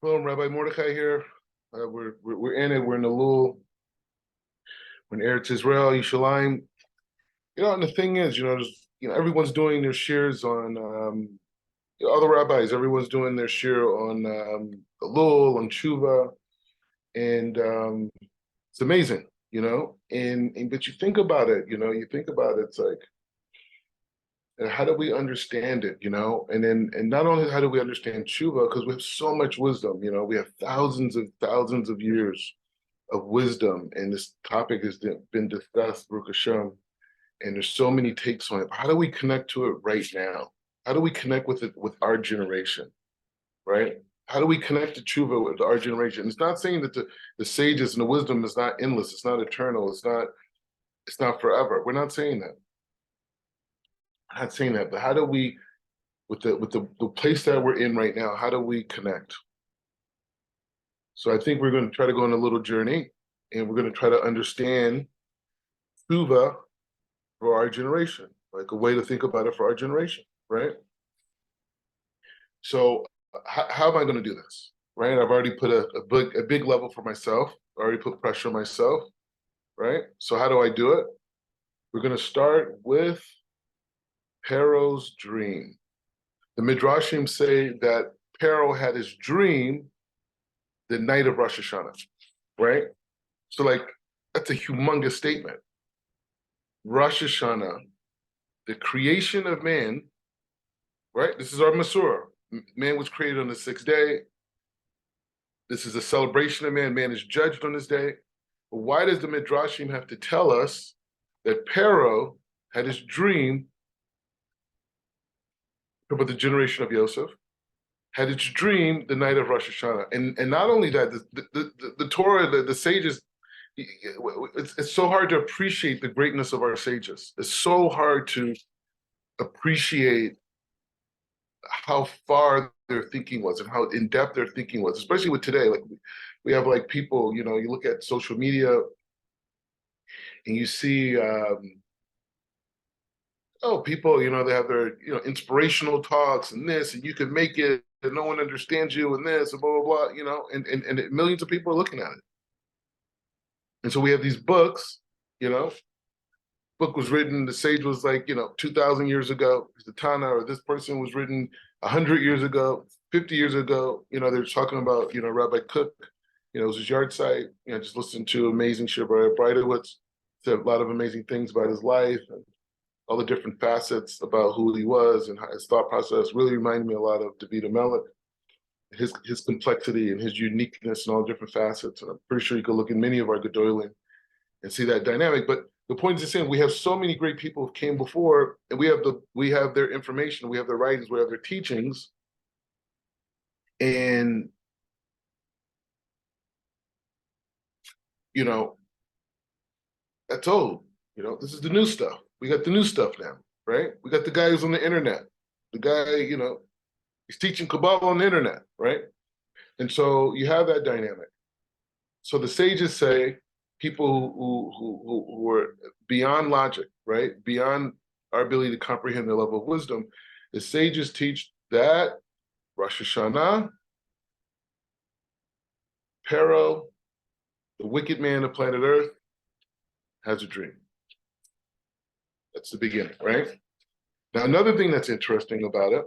Hello, Rabbi Mordechai here. We're in it. We're in Elul. We're in Eretz Israel, Yushalayim. And the thing is, everyone's doing their shirs on other rabbis. Everyone's doing their shir on Elul, on Tshuva, and it's amazing, And but you think about it, it's like, how do we understand it, And not only how do we understand Tshuva, because we have so much wisdom, we have thousands of years of wisdom, and this topic has been discussed, Baruch Hashem, and there's so many takes on it. How do we connect to it right now? How do we connect with it with our generation, right? How do we connect to tshuva with our generation? It's not saying that the sages and the wisdom is not endless, it's not eternal, it's not forever. We're not saying that. I'm not saying that, but how do we, with the place that we're in right now, how do we connect? So I think we're going to try to go on a little journey, and we're going to try to understand tshuva for our generation, like a way to think about it for our generation, right? So how am I going to do this, right? I've already put a big level for myself. I already put pressure on myself, right? So how do I do it? We're going to start with Paro's dream. The Midrashim say that Paro had his dream the night of Rosh Hashanah, right? So like, that's a humongous statement. Rosh Hashanah, the creation of man, right? This is our Masurah. Man was created on the sixth day. This is a celebration of man. Man is judged on this day. But why does the Midrashim have to tell us that Paro had his dream about the generation of Yosef, had its dream the night of Rosh Hashanah? And not only that, the Torah, the sages, it's so hard to appreciate the greatness of our sages. It's so hard to appreciate how far their thinking was and how in depth their thinking was, especially with today. Like we have like people, you look at social media and you see, people, they have their, inspirational talks and this, and you can make it, and no one understands you, and this, and blah, blah, blah, and millions of people are looking at it. And so we have these books, book was written, the sage was like, 2,000 years ago, the Tana, or this person was written 100 years ago, 50 years ago, they're talking about, Rabbi Cook, it was his yard site, just listened to amazing shit by Breitowitz, said a lot of amazing things about his life and all the different facets about who he was and his thought process. Really reminded me a lot of David Melech, his complexity and his uniqueness and all different facets. And I'm pretty sure you could look in many of our Gedolim and see that dynamic. But the point is the same. We have so many great people who came before, and we have their information, we have their writings, we have their teachings, and that's old. This is the new stuff. We got the new stuff now, right? We got the guy who's on the internet. The guy, he's teaching Kabbalah on the internet, right? And so you have that dynamic. So the sages say people who are beyond logic, right? Beyond our ability to comprehend the level of wisdom, the sages teach that Rosh Hashanah, Paro, the wicked man of planet Earth, has a dream. That's the beginning, right? Now, another thing that's interesting about it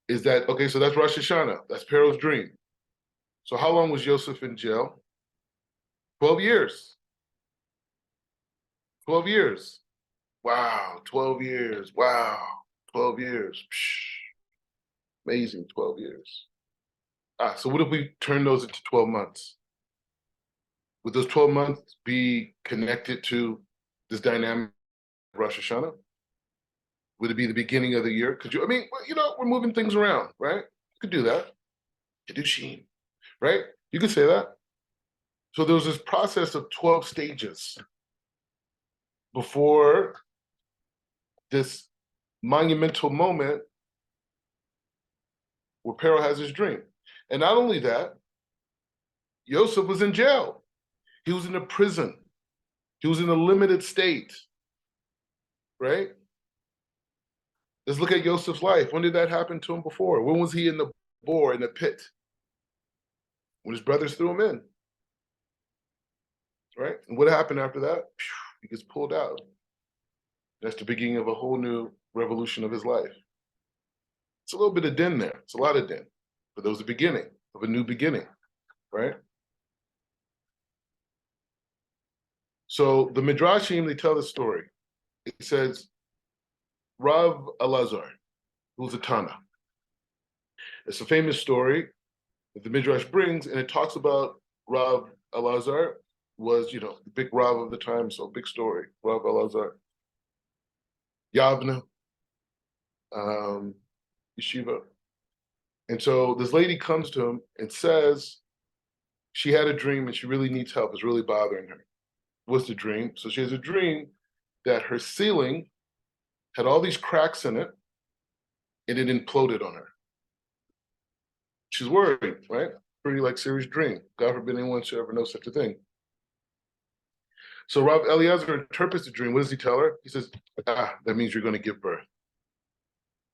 is that, okay, so that's Rosh Hashanah. That's Paro's dream. So how long was Yosef in jail? 12 years. 12 years. Wow, 12 years. Wow, 12 years. Psh, amazing, 12 years. So what if we turn those into 12 months? Would those 12 months be connected to this dynamic of Rosh Hashanah? Would it be the beginning of the year? We're moving things around, right? You could do that. Kedushin, right? You could say that. So there was this process of 12 stages before this monumental moment where Paro has his dream. And not only that, Yosef was in jail. He was in a prison. He was in a limited state, right? Let's look at Yosef's life. When did that happen to him before? When was he in the bore in a pit when his brothers threw him in, right? And what happened after that? He gets pulled out. That's the beginning of a whole new revolution of his life. It's a little bit of din there. It's a lot of din. But there was the beginning of a new beginning, right? So the Midrashim, they tell the story. It says, Rav Elazar, who's a Tana. It's a famous story that the Midrash brings, and it talks about Rav Elazar was, the big Rav of the time, so big story. Rav Elazar, Yavna, yeshiva. And so this lady comes to him and says she had a dream and she really needs help. It's really bothering her. What's the dream? So she has a dream that her ceiling had all these cracks in it and it imploded on her. She's worried, right? Pretty serious dream. God forbid anyone should ever know such a thing. So Rav Eliezer interprets the dream. What does he tell her? He says, that means you're going to give birth.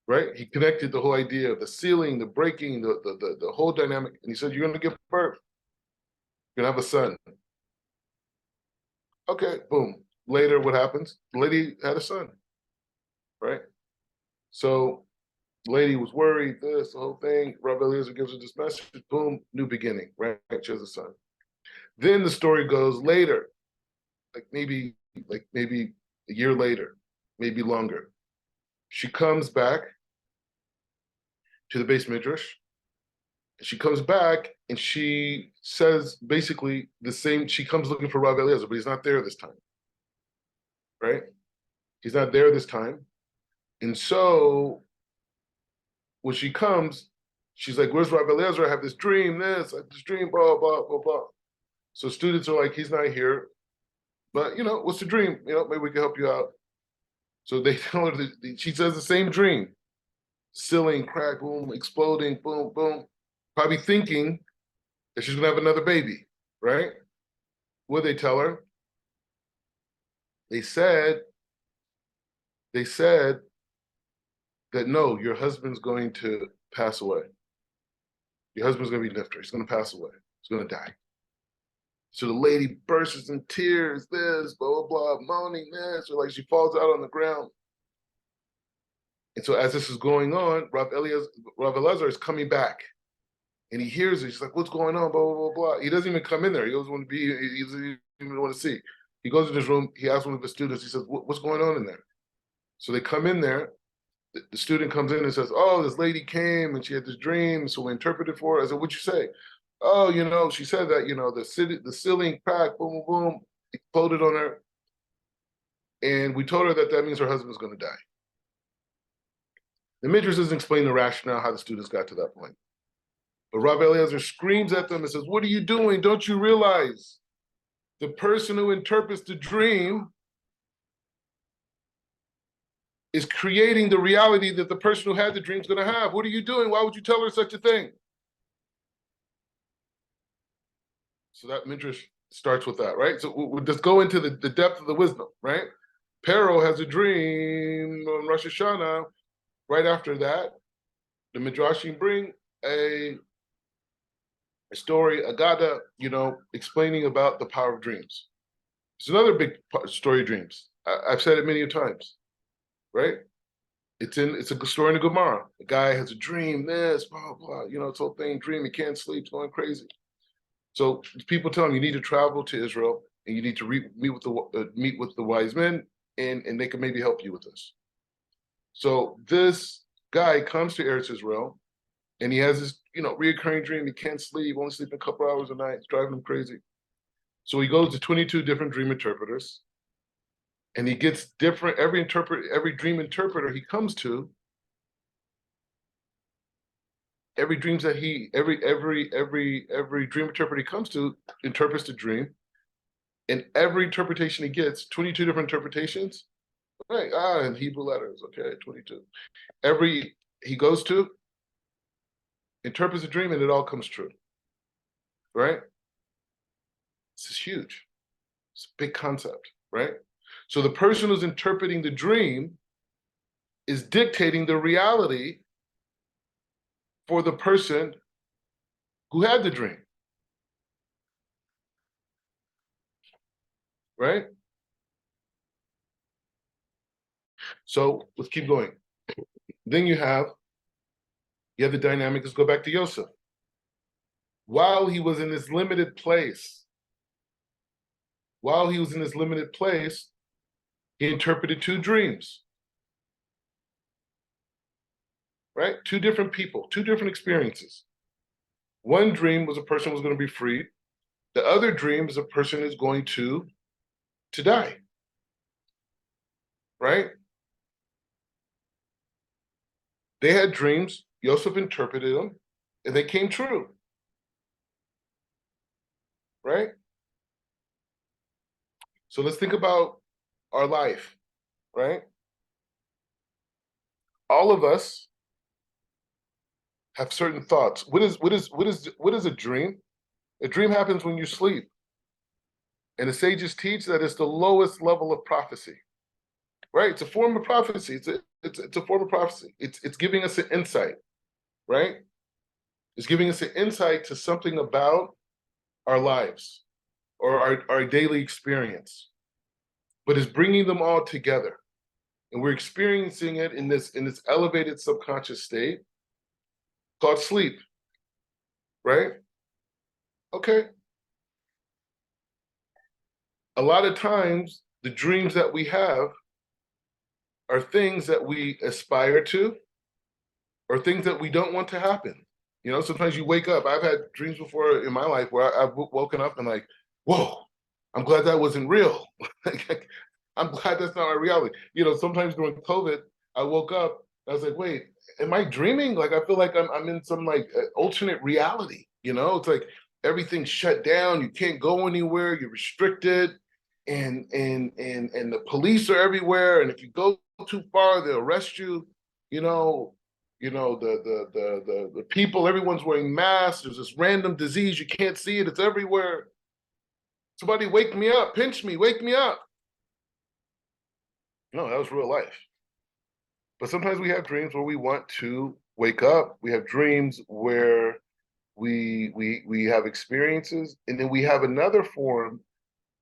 Right? He connected the whole idea of the ceiling, the breaking, the whole dynamic. And he said, you're going to give birth. You're going to have a son. Okay, boom. Later, what happens? The lady had a son. Right? So the lady was worried, the whole thing. Rabbi Eliezer gives her this message, boom, new beginning, right? She has a son. Then the story goes later, maybe a year later, maybe longer. She comes back to the base midrash. She comes back and she says basically the same. She comes looking for Rabbi Eliezer, but he's not there this time. Right? He's not there this time. And so when she comes, she's like, where's Rabbi Eliezer? I have this dream, this dream, blah, blah, blah, blah. So students are like, he's not here. But, what's the dream? Maybe we can help you out. So they tell her, she says the same dream. Ceiling, crack, boom, exploding, boom, boom. Probably thinking that she's going to have another baby, right? What did they tell her? They said that no, your husband's going to pass away. Your husband's going to be nifter. He's going to pass away. He's going to die. So the lady bursts in tears, this, blah, blah, blah, moaning this, or she falls out on the ground. And so as this is going on, Rav Elazar is coming back. And he hears it. He's like, what's going on, blah, blah, blah, blah. He doesn't even come in there. He doesn't want to be, he doesn't even want to see. He goes in his room. He asks one of the students, he says, what's going on in there? So they come in there. The student comes in and says, oh, this lady came and she had this dream. So we interpreted for her. I said, what'd you say? Oh, she said that, the ceiling cracked, boom, boom, boom, exploded on her. And we told her that means her husband's going to die. The Midrash doesn't explain the rationale how the students got to that point. But Rabbi Eliezer screams at them and says, what are you doing? Don't you realize the person who interprets the dream is creating the reality that the person who had the dream is going to have? What are you doing? Why would you tell her such a thing? So that midrash starts with that, right? So we'll just go into the depth of the wisdom, right? Pharaoh has a dream on Rosh Hashanah. Right after that, the midrashim bring a story, a Agada, explaining about the power of dreams. It's another big story of dreams. I've said it many times, right? It's a story in the Gemara. A guy has a dream, this, blah, blah, it's whole thing, dream, he can't sleep, it's going crazy. So people tell him you need to travel to Israel and you need to meet with the wise men and they can maybe help you with this. So this guy comes to Eretz Israel and he has this, reoccurring dream. He can't sleep, only sleep a couple hours a night. It's driving him crazy. So he goes to 22 different dream interpreters and he gets different, every dream interpreter he comes to, every dream interpreter he comes to interprets the dream. And every interpretation he gets, 22 different interpretations, right? In Hebrew letters, okay, 22. He goes to, interprets the dream, and it all comes true, right? This is huge. It's a big concept, right? So the person who's interpreting the dream is dictating the reality for the person who had the dream, right? So let's keep going. Then you have the dynamic. Let's go back to Yosef. While he was in this limited place, he interpreted two dreams, right? Two different people, two different experiences. One dream was a person was going to be freed. The other dream is a person is going to die, right? They had dreams. Yosef interpreted them, and they came true, right? So let's think about our life, right? All of us have certain thoughts. What is a dream? A dream happens when you sleep. And the sages teach that it's the lowest level of prophecy, right? It's a form of prophecy. It's a form of prophecy. It's giving us an insight, right? It's giving us an insight to something about our lives or our daily experience, but it's bringing them all together, and we're experiencing it in this elevated subconscious state called sleep, right? Okay. A lot of times, the dreams that we have are things that we aspire to or things that we don't want to happen. You know, sometimes you wake up. I've had dreams before in my life where I've woken up and like, whoa, I'm glad that wasn't real. I'm glad that's not our reality. You know, sometimes during COVID, I woke up, I was like, wait, am I dreaming? Like, I feel like I'm in some like alternate reality. You know, it's like everything's shut down. You can't go anywhere. You're restricted, and the police are everywhere. And if you go too far, they'll arrest you. You know, the people, everyone's wearing masks. There's this random disease. You can't see it. It's everywhere. Somebody wake me up, pinch me, wake me up. No, that was real life. But sometimes we have dreams where we want to wake up. We have dreams where we have experiences, and then we have another form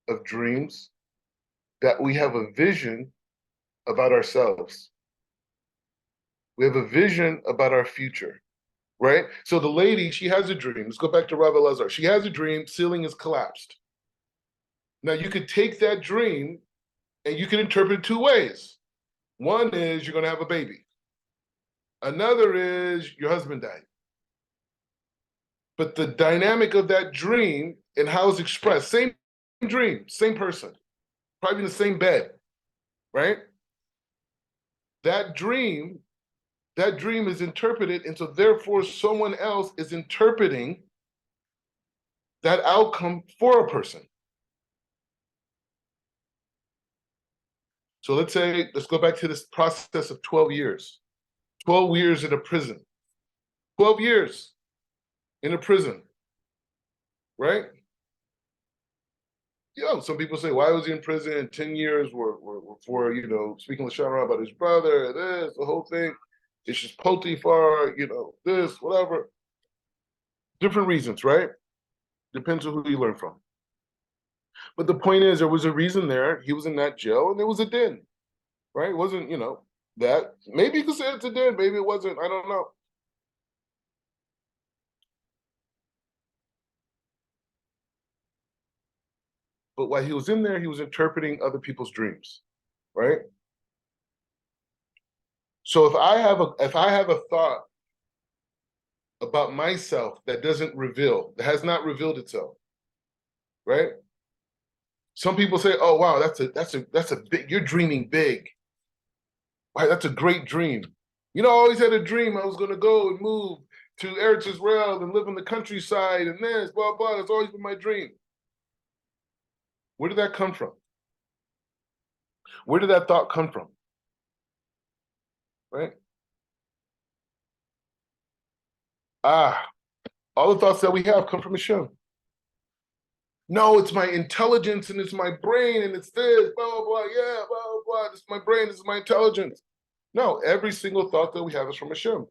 of dreams that we have a vision about ourselves. We have a vision about our future, right? So the lady, she has a dream. Let's go back to Rav Elazar. She has a dream, ceiling is collapsed. Now you could take that dream and you can interpret it two ways. One is you're going to have a baby. Another is your husband died. But the dynamic of that dream and how it's expressed, same dream, same person, probably in the same bed, right? That dream is interpreted, and so therefore someone else is interpreting that outcome for a person. So let's go back to this process of 12 years. 12 years in a prison. 12 years in a prison, right? You know, some people say, why was he in prison? 10 years were for, you know, speaking Lashon about his brother, this, the whole thing. It's just Potiphar, you know, this, whatever. Different reasons, right? Depends on who you learn from. But the point is, there was a reason there. He was in that jail, and there was a din, right? It wasn't, you know, that. Maybe you could say it's a din. Maybe it wasn't. I don't know. But while he was in there, he was interpreting other people's dreams, right? So if I have a thought about myself that doesn't reveal, that has not revealed itself, right? Some people say, "Oh, wow, that's a big. You're dreaming big, right? That's a great dream." You know, I always had a dream I was going to go and move to Eretz Israel and live in the countryside and this, blah blah. That's always been my dream. Where did that come from? Where did that thought come from? Right? Ah, all the thoughts that we have come from Hashem. No, it's my intelligence and it's my brain and it's this, blah, blah, blah, yeah, blah, blah, blah. This is my brain, this is my intelligence. No, every single thought that we have is from Hashem.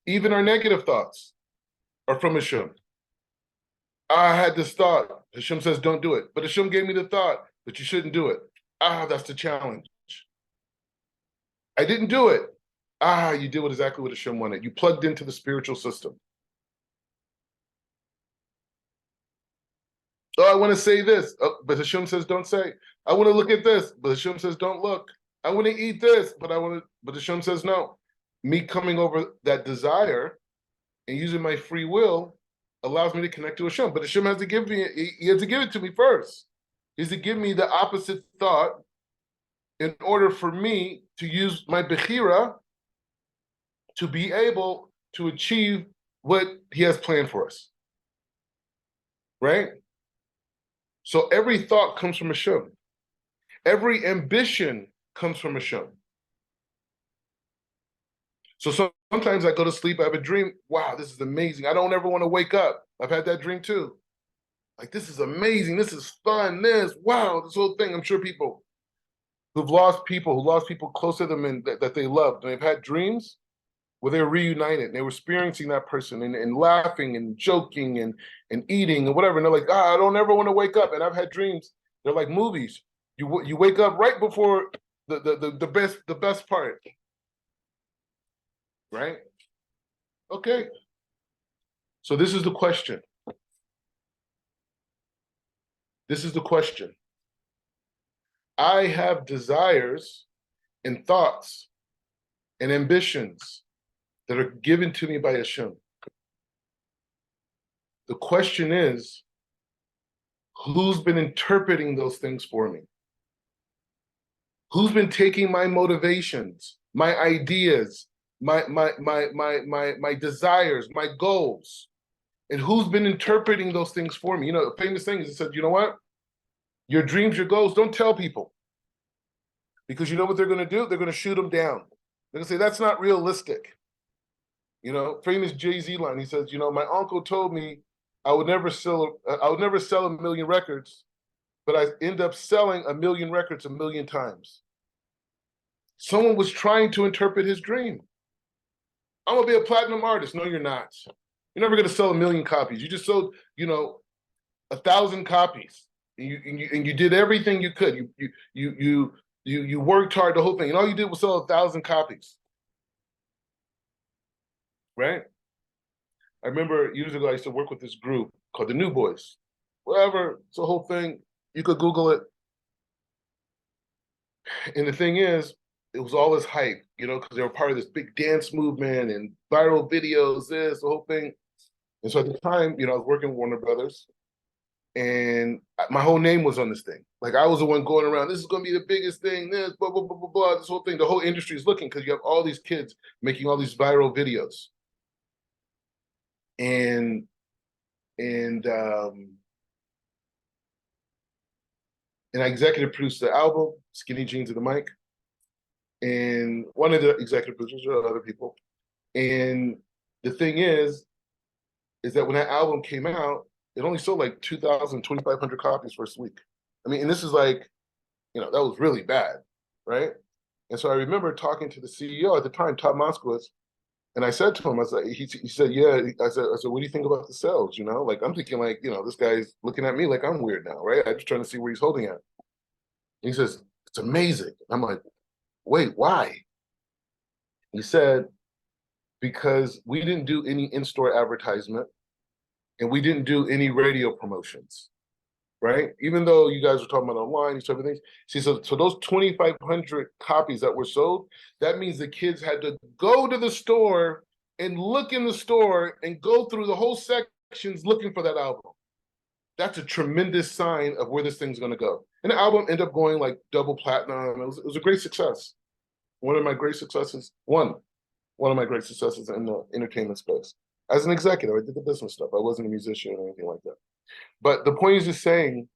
Even our negative thoughts are from Hashem. I had this thought. Hashem says, don't do it. But Hashem gave me the thought that you shouldn't do it. That's the challenge. I didn't do it. You did exactly what Hashem wanted. You plugged into the spiritual system. I want to say this, but Hashem says don't say. I want to look at this, but Hashem says don't look. I want to eat this, but Hashem says no. Me coming over that desire and using my free will allows me to connect to Hashem. But Hashem has to give me, he has to give it to me first. He has to give me the opposite thought in order for me to use my bechira to be able to achieve what he has planned for us. Right? So every thought comes from Hashem. Every ambition comes from Hashem. So sometimes I go to sleep, I have a dream. Wow, this is amazing. I don't ever want to wake up. I've had that dream too. Like, this is amazing. This is fun. This whole thing. I'm sure people who lost people close to them and that they loved, and they've had dreams where they were reunited and they were experiencing that person and laughing and joking and eating and whatever. And they're like, I don't ever want to wake up. And I've had dreams. They're like movies. You wake up right before the best part. Right? Okay. So this is the question. This is the question. I have desires and thoughts and ambitions that are given to me by Hashem. The question is, who's been interpreting those things for me? Who's been taking my motivations, my ideas, my desires, my goals, and who's been interpreting those things for me? You know, the famous thing is, it said, you know what? Your dreams, your goals, don't tell people. Because you know what they're going to do? They're going to shoot them down. They're going to say, that's not realistic. You know, famous Jay-Z line, he says, you know, my uncle told me I would never sell a million records, but I end up selling a million records a million times. Someone was trying to interpret his dream. I'm going to be a platinum artist. No, you're not. You're never going to sell a million copies. You just sold, you know, 1,000 copies. And you did everything you could. You worked hard, the whole thing. And all you did was sell 1,000 copies. Right? I remember years ago, I used to work with this group called the New Boys. Whatever, it's a whole thing. You could Google it. And the thing is, it was all this hype, you know, because they were part of this big dance movement and viral videos, the whole thing. And so at the time, you know, I was working with Warner Brothers, and my whole name was on this thing. Like, I was the one going around, this is going to be the biggest thing, this, blah, blah, blah, blah, blah, this whole thing. The whole industry is looking because you have all these kids making all these viral videos. And I executive produced the album, Skinny Jeans to the Mic. And one of the executive producers or other people. And the thing is that when that album came out, it only sold like 2,000, 2,500 copies first week. I mean, and this is like, you know, that was really bad, right? And so I remember talking to the CEO at the time, Todd Moskowitz, and I said to him, I was like, he said, yeah. I said, what do you think about the sales? You know, like, I'm thinking like, you know, this guy's looking at me like I'm weird now, right? I'm just trying to see where he's holding at. And he says, it's amazing. I'm like, wait, why? He said, because we didn't do any in-store advertisement and we didn't do any radio promotions, right? Even though you guys were talking about online, these type of things. See, so those 2,500 copies that were sold, that means the kids had to go to the store and look in the store and go through the whole sections looking for that album. That's a tremendous sign of where this thing's going to go. And the album ended up going like double platinum. It was a great success. One of my great successes in the entertainment space. As an executive, I did the business stuff. I wasn't a musician or anything like that. But the point is just saying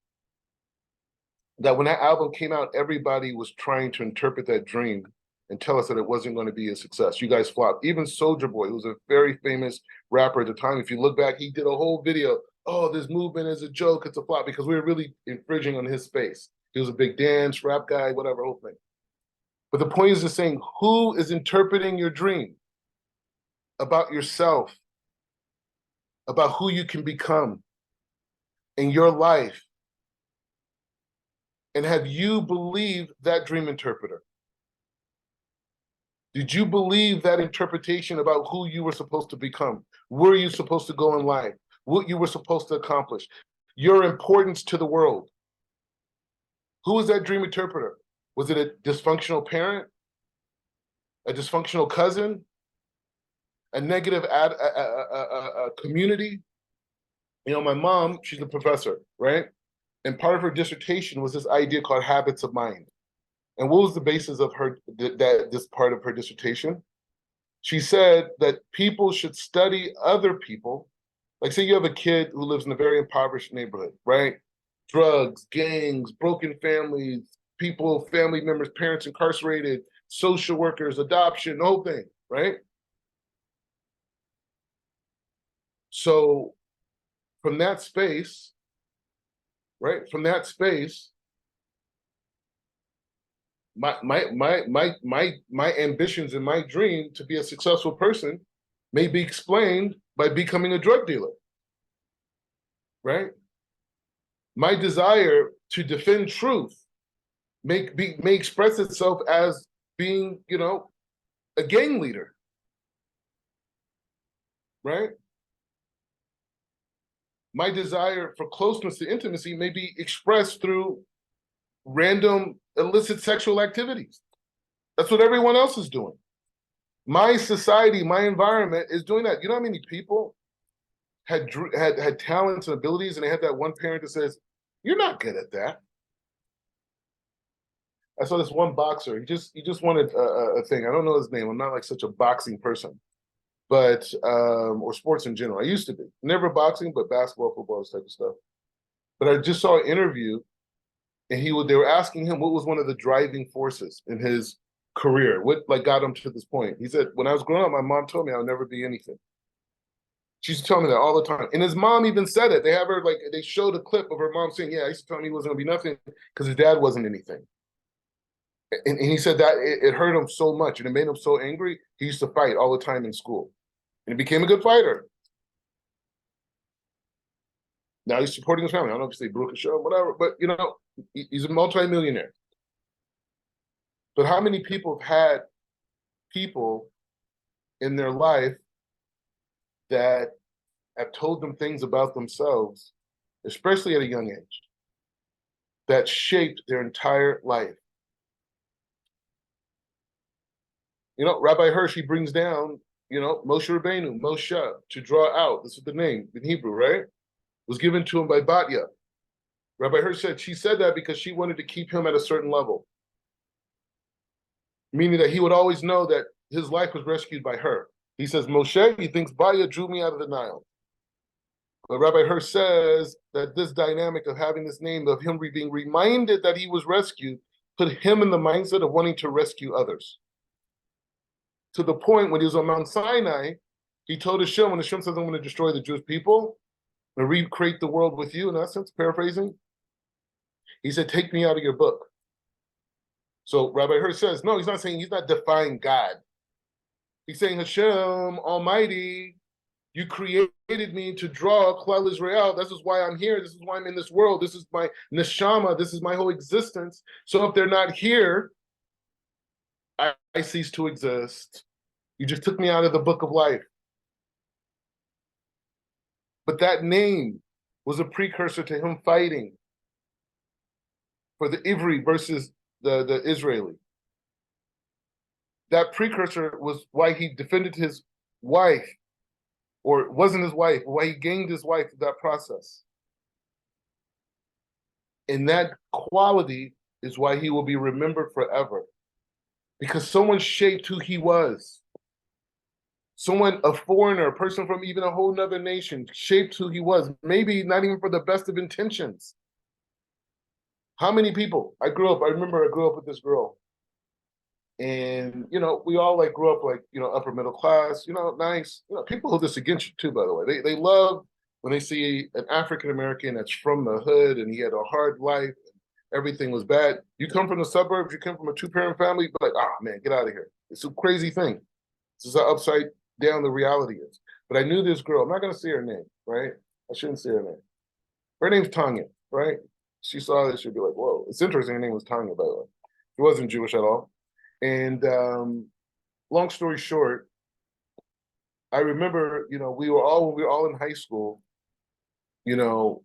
that when that album came out, everybody was trying to interpret that dream and tell us that it wasn't going to be a success. You guys flopped. Even Soulja Boy, who was a very famous rapper at the time, if you look back, he did a whole video, oh, this movement is a joke, it's a flop, because we were really infringing on his space. He was a big dance, rap guy, whatever, whole thing. But the point is just saying, who is interpreting your dream? about yourself, about who you can become in your life? And have you believed that dream interpreter? Did you believe that interpretation about who you were supposed to become? Where you supposed to go in life? What you were supposed to accomplish? Your importance to the world. Who was that dream interpreter? Was it a dysfunctional parent? A dysfunctional cousin? A negative community? You know, my mom, she's a professor, right? And part of her dissertation was this idea called habits of mind. And what was the basis of her this part of her dissertation? She said that people should study other people. Like, say you have a kid who lives in a very impoverished neighborhood, right? Drugs, gangs, broken families, people, family members, parents incarcerated, social workers, adoption, the whole thing, right? So from that space, right? From that space, my ambitions and my dream to be a successful person may be explained by becoming a drug dealer, right? My desire to defend truth may express itself as being, you know, a gang leader, right? My desire for closeness to intimacy may be expressed through random illicit sexual activities. That's what everyone else is doing. My society, my environment is doing that. You know how many people had talents and abilities, and they had that one parent that says, "You're not good at that." I saw this one boxer. He just wanted a thing. I don't know his name. I'm not like such a boxing person, but or sports in general. I used to be never boxing, but basketball, football, this type of stuff. But I just saw an interview, and they were asking him what was one of the driving forces in his career, what like got him to this point. He said, "When I was growing up, my mom told me I would never be anything." She used to tell me that all the time. And his mom even said it. They have her like they showed a clip of her mom saying, "Yeah, I used to tell him he wasn't gonna be nothing because his dad wasn't anything." And he said that it hurt him so much and it made him so angry. He used to fight all the time in school, and he became a good fighter. Now he's supporting his family. I don't know if you say broke a show, whatever, but you know, he's a multimillionaire. But how many people have had people in their life that have told them things about themselves, especially at a young age, that shaped their entire life? You know, Rabbi Hirsch, he brings down, you know, Moshe Rabbeinu, Moshe, to draw out. This is the name in Hebrew, right? Was given to him by Batya. Rabbi Hirsch said she said that because she wanted to keep him at a certain level, meaning that he would always know that his life was rescued by her. He says, Moshe, he thinks Batya drew me out of the Nile. But Rabbi Hirsch says that this dynamic of having this name, of him being reminded that he was rescued, put him in the mindset of wanting to rescue others. To the point when he was on Mount Sinai, he told Hashem, when Hashem says, "I'm going to destroy the Jewish people and recreate the world with you," in essence, paraphrasing, he said, "Take me out of your book." So Rabbi Hirsch says, no, he's not saying, he's not defying God. He's saying, Hashem, Almighty, you created me to draw Klal Israel. This is why I'm here. This is why I'm in this world. This is my neshama. This is my whole existence. So if they're not here, I cease to exist. You just took me out of the book of life. But that name was a precursor to him fighting for the Ivri versus the Israeli. That precursor was why he defended his wife, or it wasn't his wife, why he gained his wife through that process. And that quality is why he will be remembered forever. Because someone shaped who he was. Someone, a foreigner, a person from even a whole nother nation, shaped who he was. Maybe not even for the best of intentions. How many people? I remember I grew up with this girl. And, you know, we all like grew up like, you know, upper middle class, you know, nice. You know, people hold this against you too, by the way. They love when they see an African American that's from the hood and he had a hard life, everything was bad. You come from the suburbs, you come from a two-parent family, but like, oh man, get out of here. It's a crazy thing. This is an upside down the reality is. But I knew this girl. I'm not going to say her name, right? I shouldn't say her name. Her name's Tanya, right? She saw this, she'd be like, whoa. It's interesting. Her name was Tanya, by the way. She wasn't Jewish at all. And long story short, I remember, when we were all in high school, you know,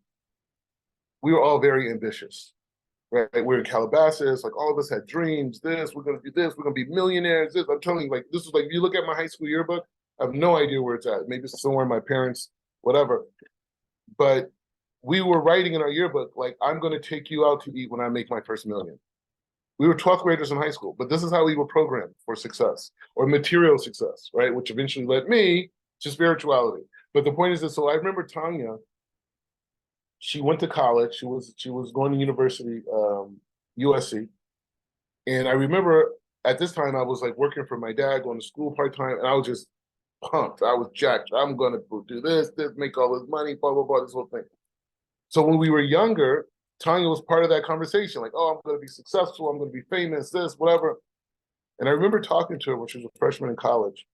we were all very ambitious, right? We're in Calabasas, like all of us had dreams. We're gonna do this, we're gonna be millionaires. This, I'm telling you, like this is like if you look at my high school yearbook, I have no idea where it's at. Maybe it's somewhere in my parents, whatever. But we were writing in our yearbook, like, I'm gonna take you out to eat when I make my first million. We were 12th graders in high school, but this is how we were programmed for success or material success, right? Which eventually led me to spirituality. But the point is that, so I remember Tanya, she went to college. She was going to university, USC. And I remember at this time I was like working for my dad, going to school part-time, and I was just pumped. I was jacked. I'm gonna do this, make all this money, blah, blah, blah, this whole thing. So when we were younger, Tanya was part of that conversation, like, oh, I'm gonna be successful, I'm gonna be famous, this, whatever. And I remember talking to her when she was a freshman in college.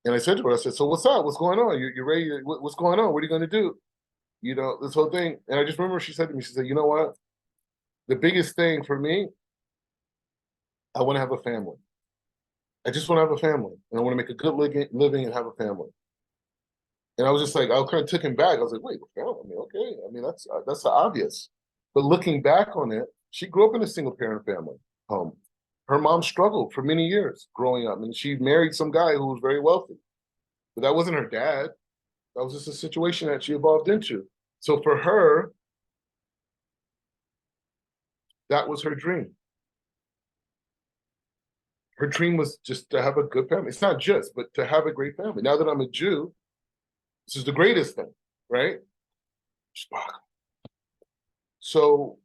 And I said to her, I said, so what's up? What's going on? You're ready? What's going on? What are you gonna do? This whole thing. And I just remember she said to me, she said, you know what? The biggest thing for me, I want to have a family. I just want to have a family. And I want to make a good living and have a family. And I was just like, I kind of took him back. I was like, wait, family? I mean, okay. I mean, that's obvious. But looking back on it, she grew up in a single parent family home. Her mom struggled for many years growing up. And she married some guy who was very wealthy. But that wasn't her dad. That was just a situation that she evolved into. So for her, that was her dream. Her dream was just to have a good family. It's not just, but to have a great family. Now that I'm a Jew, this is the greatest thing, right? So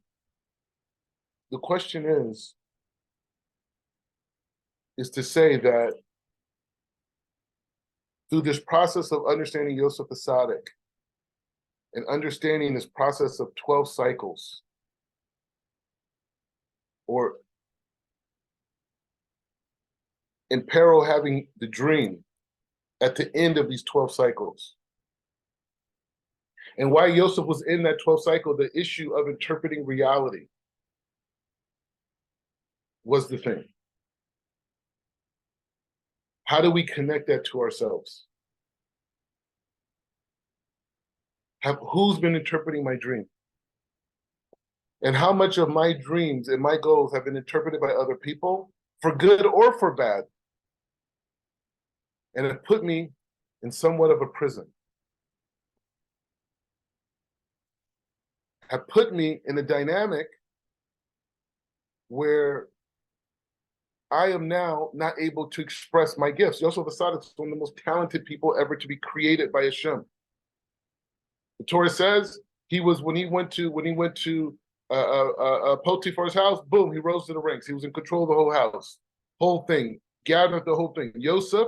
the question is to say that through this process of understanding Yosef Asadic and understanding this process of 12 cycles, or in peril having the dream at the end of these 12 cycles. And why Yosef was in that 12th cycle, the issue of interpreting reality was the thing. How do we connect that to ourselves? Who's been interpreting my dream? And how much of my dreams and my goals have been interpreted by other people, for good or for bad? And it put me in somewhat of a prison. Have put me in a dynamic where I am now not able to express my gifts. Yosef Asad is one of the most talented people ever to be created by Hashem. The Torah says when he went to Potiphar's house, boom, he rose to the ranks. He was in control of the whole house, whole thing, gathered the whole thing. Yosef,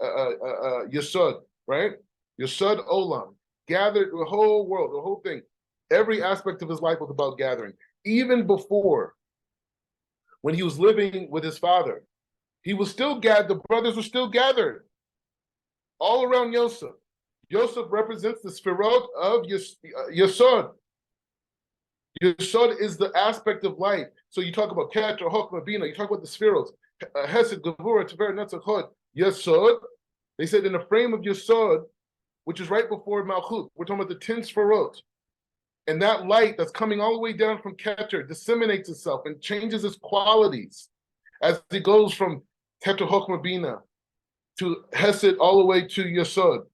Yesod, right? Yesod Olam, gathered the whole world, the whole thing. Every aspect of his life was about gathering. Even before, when he was living with his father, he was still gathered. The brothers were still gathered all around Yosef. Yosef represents the Sfirot of Yesod. Yesod is the aspect of light. So you talk about Keter, Chokmah, Bina, you talk about the Sfirot, Hesed, Gevurah, Tifer, Netzach, Hod, Yesod. They said in the frame of Yesod, which is right before Malchut, we're talking about the 10 Sfirot. And that light that's coming all the way down from Keter disseminates itself and changes its qualities as it goes from Keter, Chokmah, Bina to Hesed all the way to Yesod.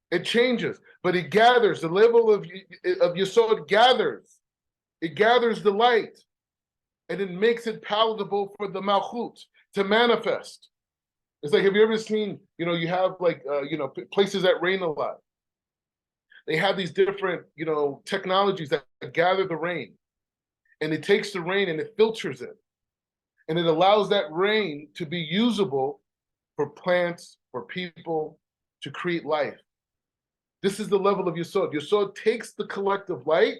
It changes, but it gathers. The level of Yesod gathers. It gathers the light, and it makes it palatable for the Malchut to manifest. It's like, have you ever seen, you have like, places that rain a lot. They have these different, technologies that gather the rain, and it takes the rain and it filters it, and it allows that rain to be usable for plants, for people, to create life. This is the level of Yesod. Yesod takes the collective light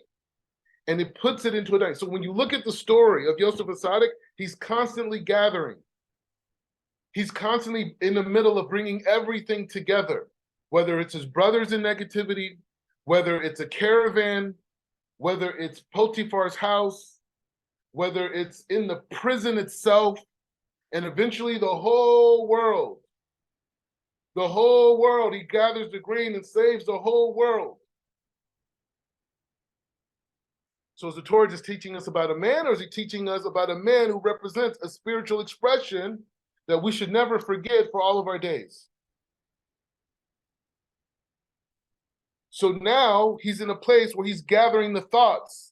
and it puts it into a dynamic. So when you look at the story of Yosef Asadic, he's constantly gathering. He's constantly in the middle of bringing everything together, whether it's his brothers in negativity, whether it's a caravan, whether it's Potiphar's house, whether it's in the prison itself, and eventually the whole world. The whole world. He gathers the grain and saves the whole world. So is the Torah just teaching us about a man, or is he teaching us about a man who represents a spiritual expression that we should never forget for all of our days? So now he's in a place where he's gathering the thoughts.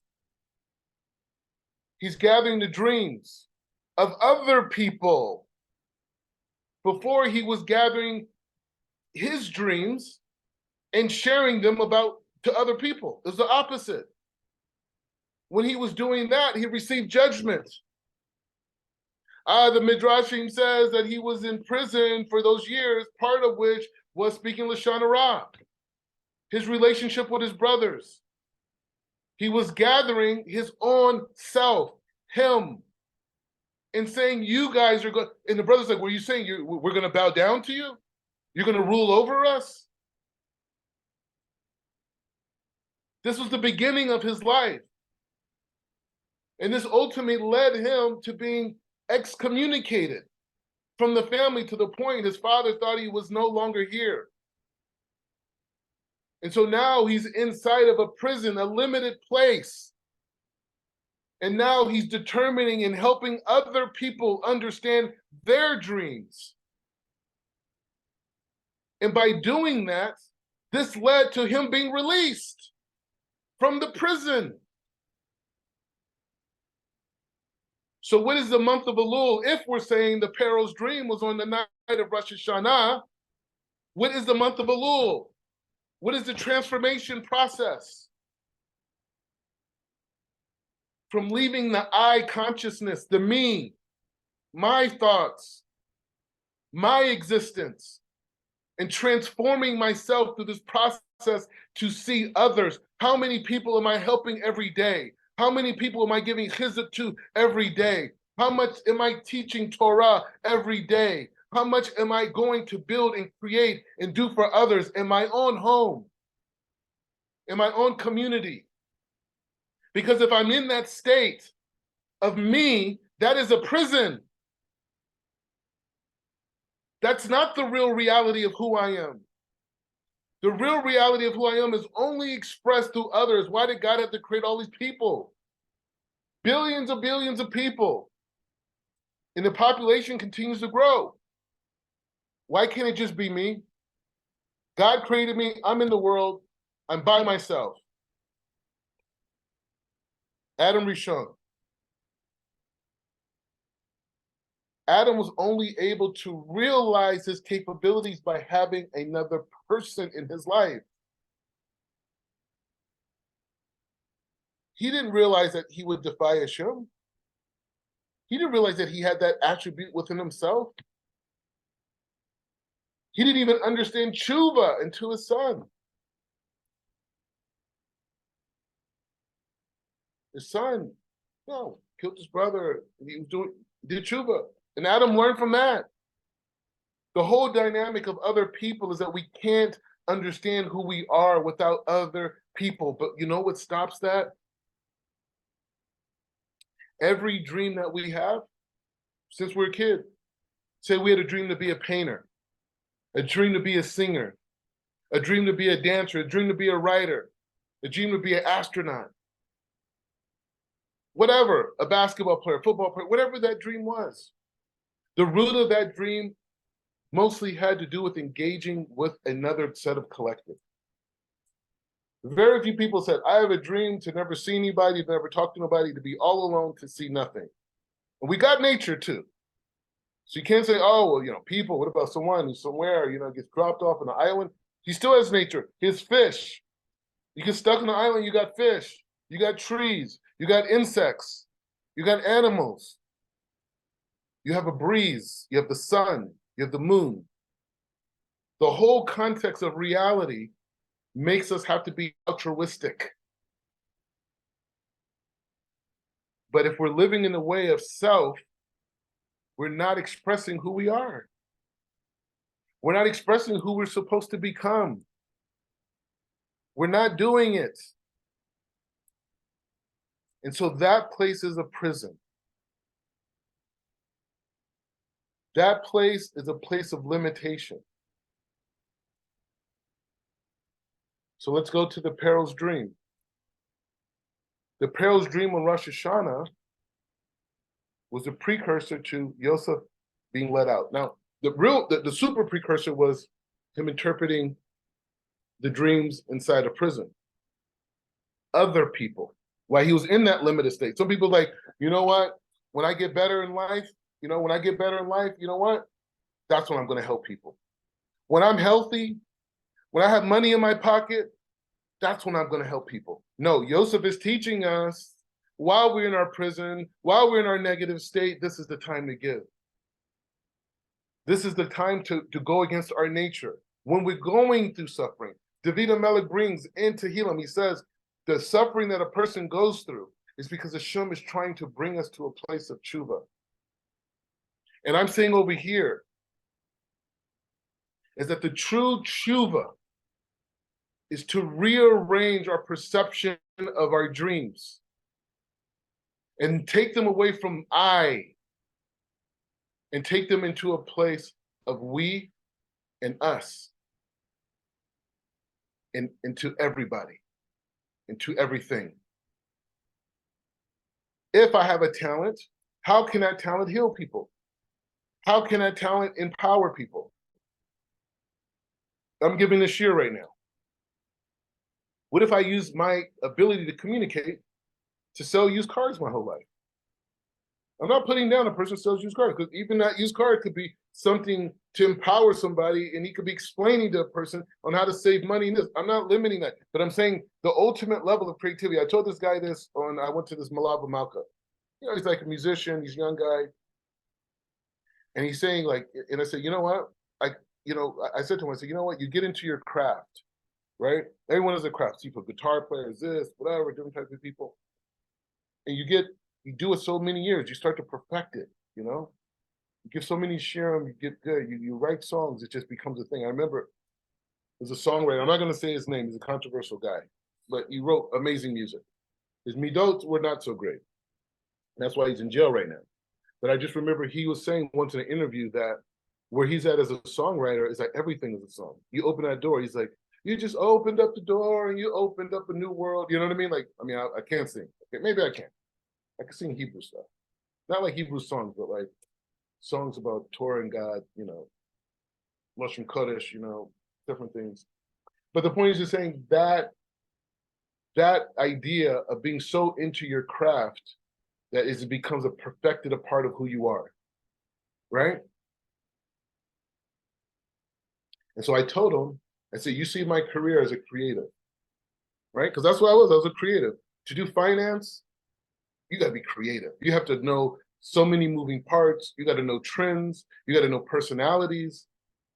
He's gathering the dreams of other people. Before, he was gathering his dreams and sharing them to other people. It was the opposite. When he was doing that, he received judgment. The Midrashim says that he was in prison for those years, part of which was speaking Lashon Hara. His relationship with his brothers. He was gathering his own self, him, and saying, you guys are good. And the brother's like, were you saying we're going to bow down to you? You're going to rule over us? This was the beginning of his life. And this ultimately led him to being excommunicated from the family to the point his father thought he was no longer here. And so now he's inside of a prison, a limited place. And now he's determining and helping other people understand their dreams. And by doing that, this led to him being released from the prison. So what is the month of Elul? If we're saying the Pharaoh's dream was on the night of Rosh Hashanah, what is the month of Elul? What is the transformation process? From leaving the I consciousness, the me, my thoughts, my existence, and transforming myself through this process to see others. How many people am I helping every day? How many people am I giving chizuk to every day? How much am I teaching Torah every day? How much am I going to build and create and do for others in my own home, in my own community? Because if I'm in that state of me, that is a prison. That's not the real reality of who I am. The real reality of who I am is only expressed through others. Why did God have to create all these people? Billions of people. And the population continues to grow. Why can't it just be me? God created me. I'm in the world. I'm by myself. Adam Rishon. Adam was only able to realize his capabilities by having another person in his life. He didn't realize that he would defy Hashem. He didn't realize that he had that attribute within himself. He didn't even understand tshuva until his son. His son, killed his brother. He did tshuva. And Adam learned from that. The whole dynamic of other people is that we can't understand who we are without other people. But you know what stops that? Every dream that we have, since we're a kid, say we had a dream to be a painter, a dream to be a singer, a dream to be a dancer, a dream to be a writer, a dream to be an astronaut, whatever, a basketball player, football player, whatever that dream was. The root of that dream mostly had to do with engaging with another set of collective. Very few people said, I have a dream to never see anybody, to never talk to nobody, to be all alone, to see nothing. And we got nature too. So you can't say, oh, well, people, what about someone who's somewhere, gets dropped off on an island? He still has nature. His fish. You get stuck on the island, you got fish, you got trees, you got insects, you got animals. You have a breeze, you have the sun, you have the moon. The whole context of reality makes us have to be altruistic. But if we're living in the way of self, we're not expressing who we are. We're not expressing who we're supposed to become. We're not doing it. And so that place is a prison. That place is a place of limitation. So let's go to the Pharaoh's dream. The Pharaoh's dream on Rosh Hashanah was a precursor to Yosef being let out. Now, the super precursor was him interpreting the dreams inside a prison. Other people, while he was in that limited state. Some people like, you know what? When I get better in life, you know what? That's when I'm going to help people. When I'm healthy, when I have money in my pocket, that's when I'm going to help people. No, Joseph is teaching us while we're in our prison, while we're in our negative state, this is the time to give. This is the time to go against our nature. When we're going through suffering, David HaMelech brings into Tehillim, he says, the suffering that a person goes through is because Hashem is trying to bring us to a place of tshuva. And I'm saying over here is that the true tshuva is to rearrange our perception of our dreams and take them away from I and take them into a place of we and us and to everybody and to everything. If I have a talent, how can that talent heal people? How can that talent empower people? I'm giving this year right now. What if I use my ability to communicate to sell used cars my whole life? I'm not putting down a person who sells used cars, because even that used car could be something to empower somebody, and he could be explaining to a person on how to save money in this. I'm not limiting that, but I'm saying the ultimate level of creativity. I told this guy this I went to this Malava Malka. You know, he's like a musician, he's a young guy. And he's saying like, and I said, you know what? I said to him, I said, you know what? You get into your craft, right? Everyone is a craft. People, guitar players, this, whatever, different types of people. And you do it so many years, you start to perfect it, you know? You give so many shirim, you get good. You write songs, it just becomes a thing. I remember there's a songwriter, I'm not going to say his name, he's a controversial guy, but he wrote amazing music. His midot were not so great. That's why he's in jail right now. But I just remember he was saying once in an interview that where he's at as a songwriter is like everything is a song. You open that door, he's like, you just opened up the door and you opened up a new world. You know what I mean? Like, I can't sing. Okay, maybe I can. I can sing Hebrew stuff. Not like Hebrew songs, but like songs about Torah and God, you know, Lashon Kodesh, you know, different things. But the point is just saying that idea of being so into your craft that it becomes a perfected a part of who you are, right? And so I told him, I said, you see my career as a creative, right? Because that's what I was a creative. To do finance, you got to be creative. You have to know so many moving parts. You got to know trends. You got to know personalities,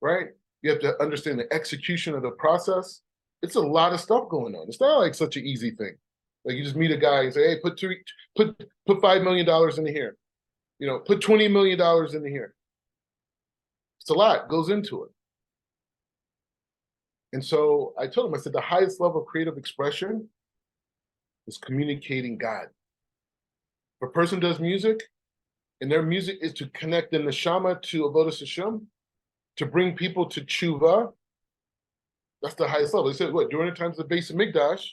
right? You have to understand the execution of the process. It's a lot of stuff going on. It's not like such an easy thing. Like you just meet a guy and say, hey, put $5 million into here. You know, put $20 million into here. It's a lot goes into it. And so I told him, I said, the highest level of creative expression is communicating God. If a person does music, and their music is to connect the neshama to avodas Hashem, to bring people to tshuva, that's the highest level. They said, what, during the times of the Beis Hamikdash,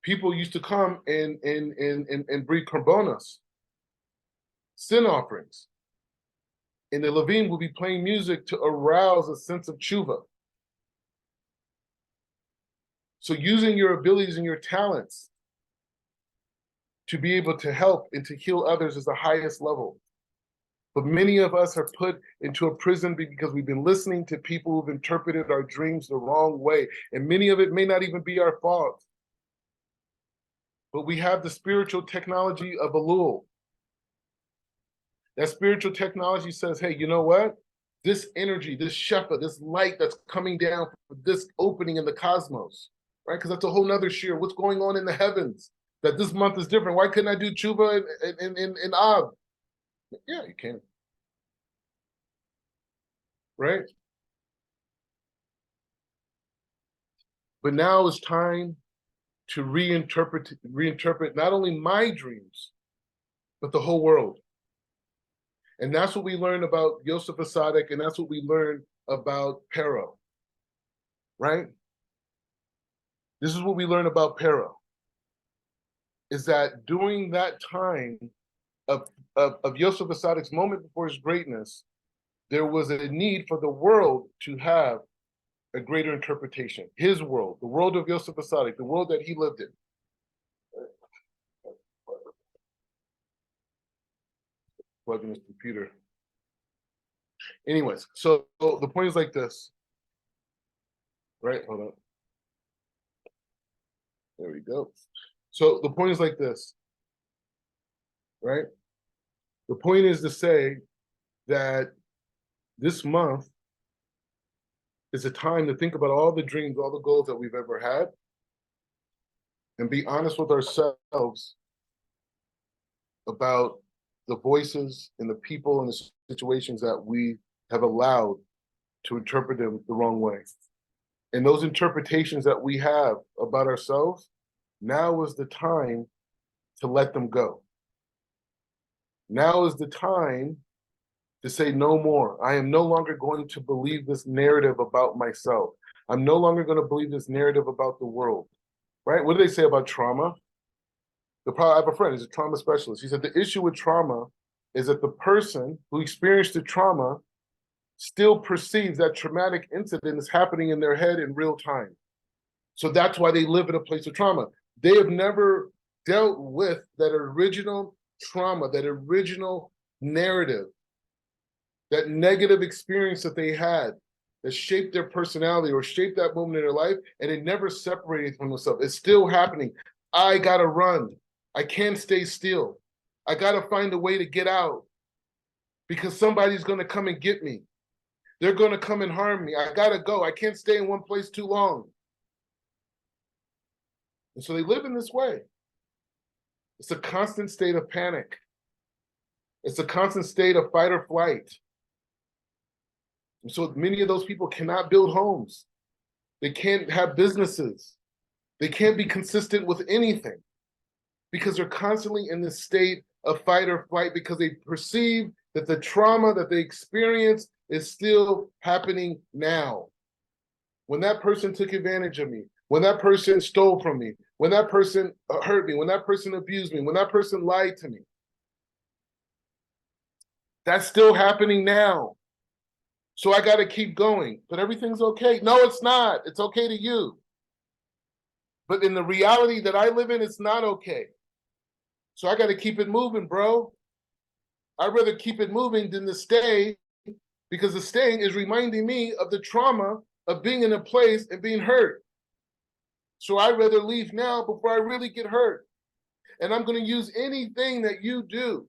people used to come and bring korbanos, sin offerings. And the Levim will be playing music to arouse a sense of tshuva. So using your abilities and your talents to be able to help and to heal others is the highest level. But many of us are put into a prison because we've been listening to people who've interpreted our dreams the wrong way. And many of it may not even be our fault. But we have the spiritual technology of Elul. That spiritual technology says, hey, you know what? This energy, this shefa, this light that's coming down, this opening in the cosmos, right? Because that's a whole nother shir. What's going on in the heavens? That this month is different. Why couldn't I do tshuva in Av? Yeah, you can. Right? But now it's time to reinterpret not only my dreams, but the whole world. And that's what we learn about Yosef Asadik, and that's what we learn about Pharaoh, right? This is what we learn about Pharaoh, is that during that time of Yosef Asadik's moment before his greatness, there was a need for the world to have a greater interpretation. His world, the world of Yosef Asadik, the world that he lived in. Plugging his computer. Anyways, so the point is like this, right? Hold on. There we go. So the point is like this, right? The point is to say that this month is a time to think about all the dreams, all the goals that we've ever had, and be honest with ourselves about the voices and the people and the situations that we have allowed to interpret them the wrong way. And those interpretations that we have about ourselves, now is the time to let them go. Now is the time to say no more. I am no longer going to believe this narrative about myself. I'm no longer going to believe this narrative about the world, right? What do they say about trauma? I have a friend, he's a trauma specialist. He said the issue with trauma is that the person who experienced the trauma still perceives that traumatic incident is happening in their head in real time. So that's why they live in a place of trauma. They have never dealt with that original trauma, that original narrative, that negative experience that they had that shaped their personality or shaped that moment in their life, and it never separated from themselves. It's still happening. I gotta run. I can't stay still. I gotta find a way to get out because somebody's gonna come and get me. They're gonna come and harm me. I gotta go. I can't stay in one place too long. And so they live in this way. It's a constant state of panic. It's a constant state of fight or flight. And so many of those people cannot build homes. They can't have businesses. They can't be consistent with anything because they're constantly in this state of fight or flight because they perceive that the trauma that they experienced is still happening now. When that person took advantage of me, when that person stole from me, when that person hurt me, when that person abused me, when that person lied to me, that's still happening now. So I got to keep going, but everything's okay. No, it's not. It's okay to you. But in the reality that I live in, it's not okay. So I got to keep it moving, bro. I'd rather keep it moving than to stay, because the staying is reminding me of the trauma of being in a place and being hurt. So I'd rather leave now before I really get hurt. And I'm going to use anything that you do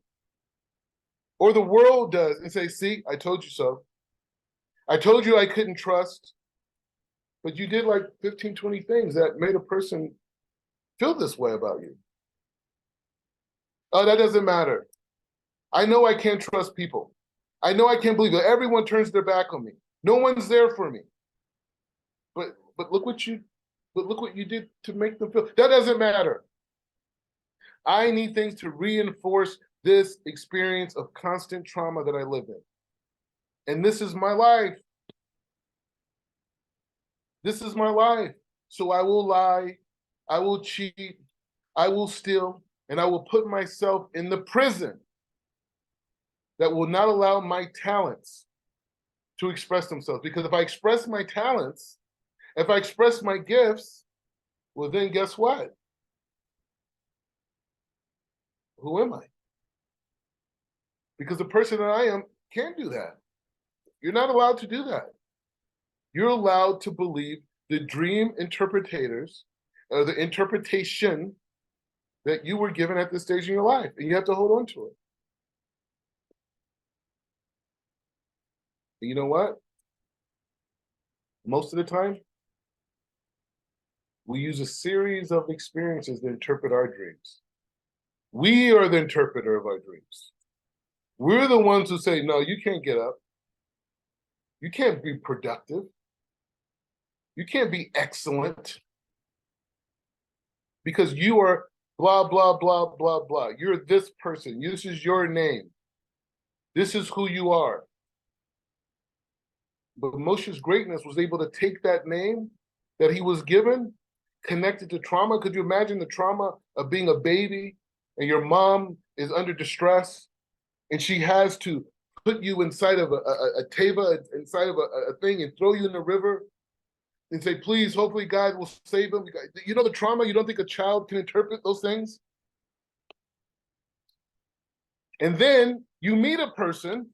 or the world does and say, see, I told you so. I told you I couldn't trust, but you did like 15, 20 things that made a person feel this way about you. Oh, that doesn't matter. I know I can't trust people. I know I can't believe it. Everyone turns their back on me. No one's there for me. But look what you did to make them feel. That doesn't matter. I need things to reinforce this experience of constant trauma that I live in. And this is my life. This is my life. So I will lie, I will cheat, I will steal, and I will put myself in the prison that will not allow my talents to express themselves. Because if I express my talents, if I express my gifts, well, then guess what? Who am I? Because the person that I am can't do that. You're not allowed to do that. You're allowed to believe the dream interpretators, or the interpretation that you were given at this stage in your life, and you have to hold on to it. And you know what? Most of the time, we use a series of experiences to interpret our dreams. We are the interpreter of our dreams. We're the ones who say, no, you can't get up. You can't be productive. You can't be excellent. because you are blah, blah, blah, blah, blah. You're this person. This is your name. This is who you are. But Moshe's greatness was able to take that name that he was given, connected to trauma. Could you imagine the trauma of being a baby and your mom is under distress and she has to put you inside of a teva, inside of a thing and throw you in the river and say, please, hopefully God will save him. You know the trauma? You don't think a child can interpret those things? And then you meet a person,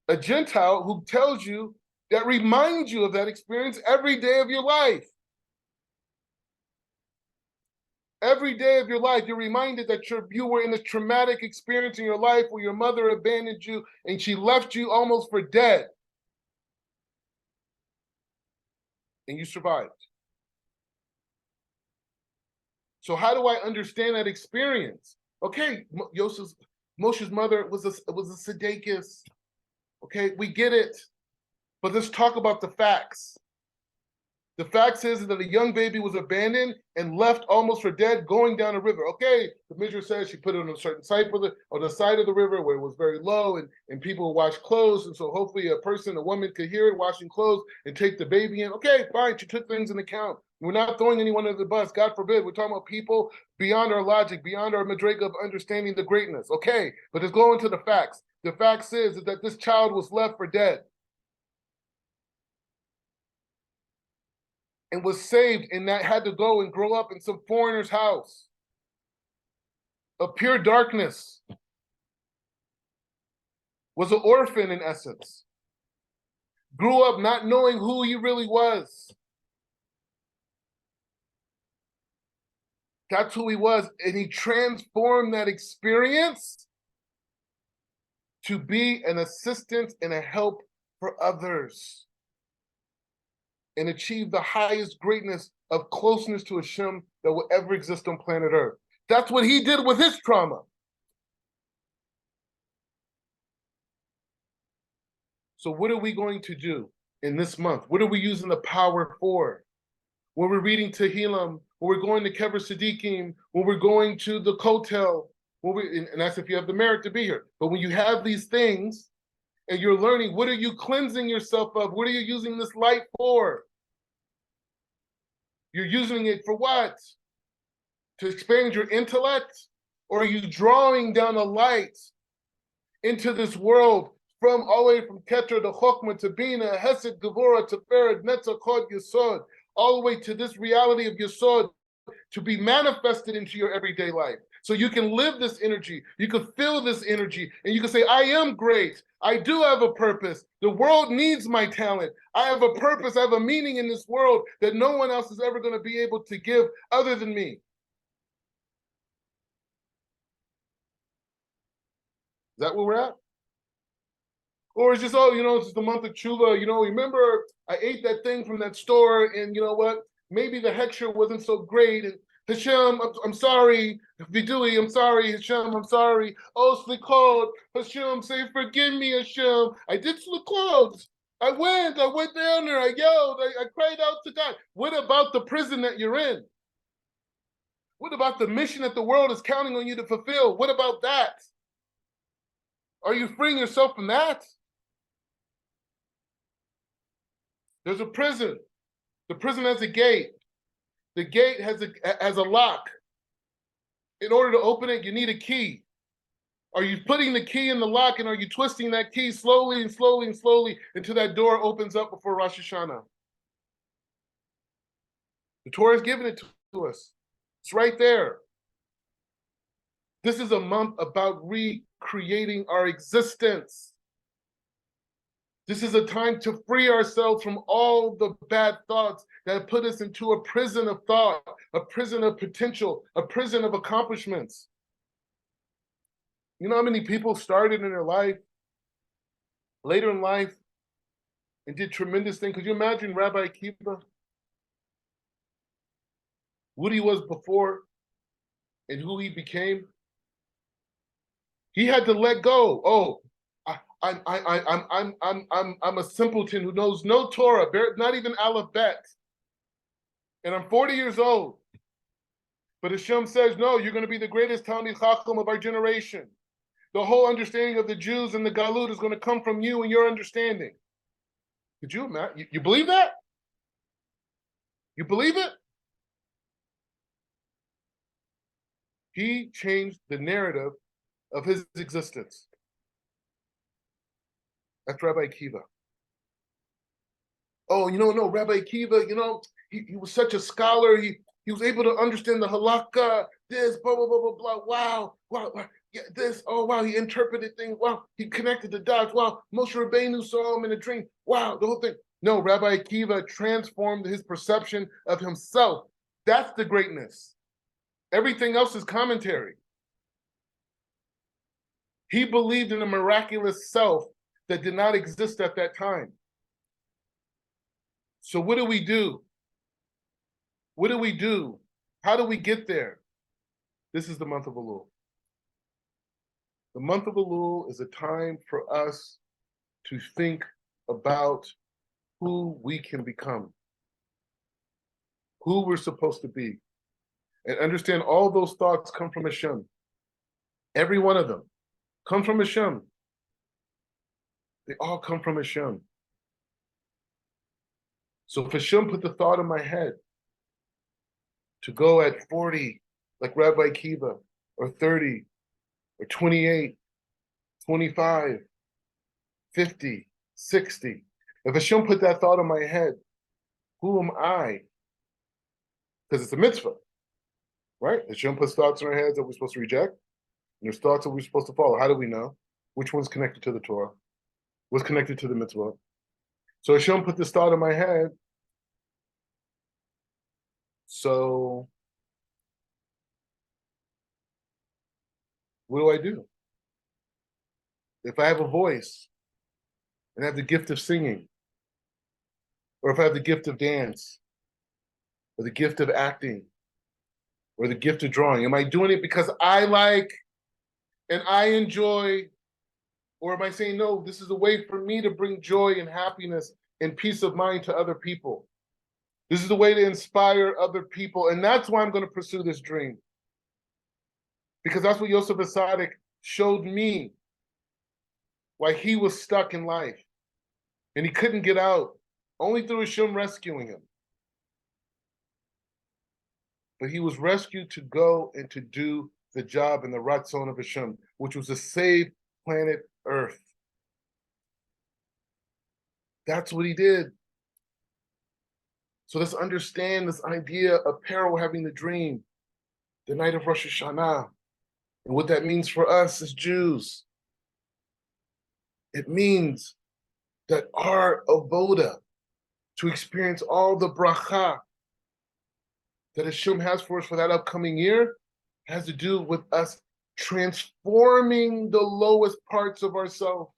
a Gentile, who tells you, that reminds you of that experience every day of your life. Every day of your life, you're reminded that you were in a traumatic experience in your life where your mother abandoned you and she left you almost for dead. And you survived. So how do I understand that experience? Okay, Moshe's mother was a tzedekis. Okay, we get it. But let's talk about the facts. The fact is that a young baby was abandoned and left almost for dead going down a river. Okay, the Midrash says she put it on a certain site on the side of the river where it was very low and people would wash clothes. And so hopefully a woman could hear it washing clothes and take the baby in. Okay, fine, she took things into account. We're not throwing anyone under the bus, God forbid. We're talking about people beyond our logic, beyond our madrega of understanding the greatness. Okay, but let's go into the facts. The facts is that this child was left for dead. And was saved and that had to go and grow up in some foreigner's house of pure darkness, was an orphan in essence, grew up not knowing who he really was. That's who he was, and he transformed that experience to be an assistance and a help for others, and achieve the highest greatness of closeness to Hashem that will ever exist on planet Earth. That's what he did with his trauma. So what are we going to do in this month? What are we using the power for? When we're reading Tehillim, when we're going to Kever Siddiqim, when we're going to the Kotel, and that's if you have the merit to be here. But when you have these things, and you're learning, what are you cleansing yourself of? What are you using this light for? You're using it for what? To expand your intellect? Or are you drawing down a light into this world from all the way from Keter to Chokmah to Bina, Hesed, Gevurah, Teferet, Netzach, Hod, Yesod, all the way to this reality of Yesod to be manifested into your everyday life. So you can live this energy, you can feel this energy, and you can say, I am great. I do have a purpose. The world needs my talent. I have a purpose. I have a meaning in this world that no one else is ever going to be able to give other than me. Is that where we're at? Or it's just, it's just the month of Tshuva. Remember, I ate that thing from that store, and you know what? Maybe the hechsher wasn't so great, and Hashem, I'm sorry. Vidui, I'm sorry. Hashem, I'm sorry. Oh, Slichot. Hashem, say, forgive me, Hashem. I did Slichot. I went down there. I yelled. I cried out to God. What about the prison that you're in? What about the mission that the world is counting on you to fulfill? What about that? Are you freeing yourself from that? There's a prison. The prison has a gate. The gate has a lock. In order to open it, you need a key. Are you putting the key in the lock, and are you twisting that key slowly and slowly and slowly until that door opens up before Rosh Hashanah? The Torah has given it to us. It's right there. This is a month about recreating our existence. This is a time to free ourselves from all the bad thoughts that put us into a prison of thought, a prison of potential, a prison of accomplishments. You know how many people started in their life, later in life, and did tremendous things? Could you imagine Rabbi Akiva? What he was before and who he became? He had to let go. Oh, I'm a simpleton who knows no Torah, not even Aleph Bet, and I'm 40 years old. But Hashem says, no, you're going to be the greatest Talmid Chacham of our generation. The whole understanding of the Jews and the Galut is going to come from you and your understanding. Could you imagine? You believe that? You believe it? He changed the narrative of his existence. That's Rabbi Akiva. Oh, no, Rabbi Akiva, he was such a scholar. He was able to understand the halakha, this, blah, blah, blah, blah, blah. Wow. Yeah, this, oh, wow, he interpreted things. Wow, he connected the dots. Wow, Moshe Rabbeinu saw him in a dream. Wow, the whole thing. No, Rabbi Akiva transformed his perception of himself. That's the greatness. Everything else is commentary. He believed in a miraculous self that did not exist at that time. So what do we do? What do we do? How do we get there? This is the month of Elul. The month of Elul is a time for us to think about who we can become, who we're supposed to be, and understand all those thoughts come from Hashem. Every one of them come from Hashem. They all come from Hashem. So if Hashem put the thought in my head to go at 40, like Rabbi Akiva, or 30, or 28, 25, 50, 60, if Hashem put that thought in my head, who am I? Because it's a mitzvah, right? Hashem puts thoughts in our heads that we're supposed to reject, and there's thoughts that we're supposed to follow. How do we know? Which one's connected to the Torah? What's connected to the mitzvah? So Hashem put this thought in my head. So what do I do? If I have a voice and I have the gift of singing, or if I have the gift of dance, or the gift of acting, or the gift of drawing, am I doing it because I like and I enjoy, or am I saying, no, this is a way for me to bring joy and happiness and peace of mind to other people? This is a way to inspire other people, and that's why I'm going to pursue this dream. Because that's what Yosef Asadik showed me, why he was stuck in life. And he couldn't get out, only through Hashem rescuing him. But he was rescued to go and to do the job in the Ratzon of Hashem, which was to save planet Earth. That's what he did. So let's understand this idea of Pharaoh having the dream, the night of Rosh Hashanah, and what that means for us as Jews. It means that our avoda, to experience all the bracha that Hashem has for us for that upcoming year, has to do with us transforming the lowest parts of ourselves.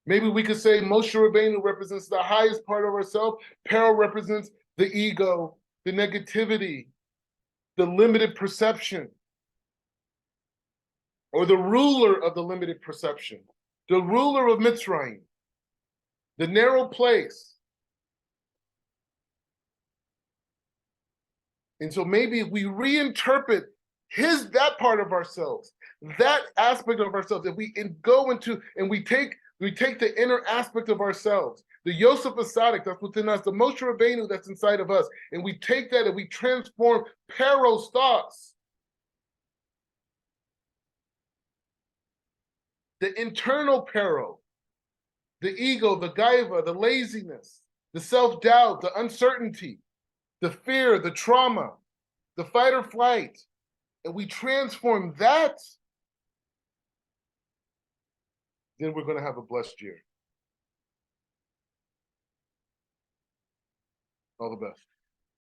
Maybe we could say Moshe Rabbeinu represents the highest part of ourselves. Pharaoh represents the ego, the negativity, the limited perception, or the ruler of the limited perception, the ruler of Mitzrayim, the narrow place. And so maybe if we reinterpret that part of ourselves, that aspect of ourselves, if we go into and we take the inner aspect of ourselves, the Yosef Asadik that's within us, the Moshe Rabbeinu that's inside of us, and we take that and we transform Pharaoh's thoughts, the internal Pharaoh, the ego, the gaiva, the laziness, the self-doubt, the uncertainty, the fear, the trauma, the fight or flight, and we transform that, then we're going to have a blessed year. All the best.